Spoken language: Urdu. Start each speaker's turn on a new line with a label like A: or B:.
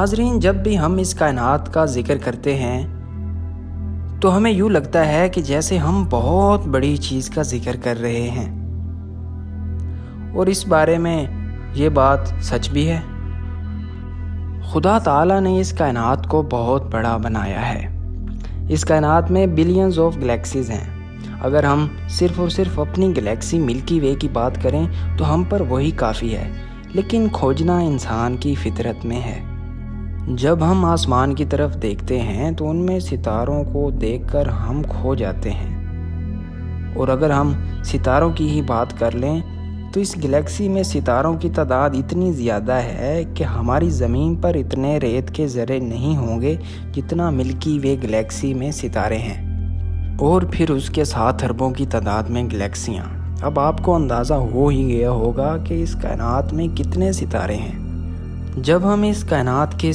A: ناظرین، جب بھی ہم اس کائنات کا ذکر کرتے ہیں تو ہمیں یوں لگتا ہے کہ جیسے ہم بہت بڑی چیز کا ذکر کر رہے ہیں، اور اس بارے میں یہ بات سچ بھی ہے۔ خدا تعالیٰ نے اس کائنات کو بہت بڑا بنایا ہے۔ اس کائنات میں بلینز آف گلیکسیز ہیں۔ اگر ہم صرف اور صرف اپنی گلیکسی ملکی وے کی بات کریں تو ہم پر وہی کافی ہے، لیکن کھوجنا انسان کی فطرت میں ہے۔ جب ہم آسمان کی طرف دیکھتے ہیں تو ان میں ستاروں کو دیکھ کر ہم کھو جاتے ہیں، اور اگر ہم ستاروں کی ہی بات کر لیں تو اس گلیکسی میں ستاروں کی تعداد اتنی زیادہ ہے کہ ہماری زمین پر اتنے ریت کے ذرے نہیں ہوں گے جتنا ملکی وے گلیکسی میں ستارے ہیں، اور پھر اس کے 7 اربوں کی تعداد میں گلیکسیاں۔ اب آپ کو اندازہ ہو ہی گیا ہوگا کہ اس کائنات میں کتنے ستارے ہیں۔ جب ہم اس کائنات کے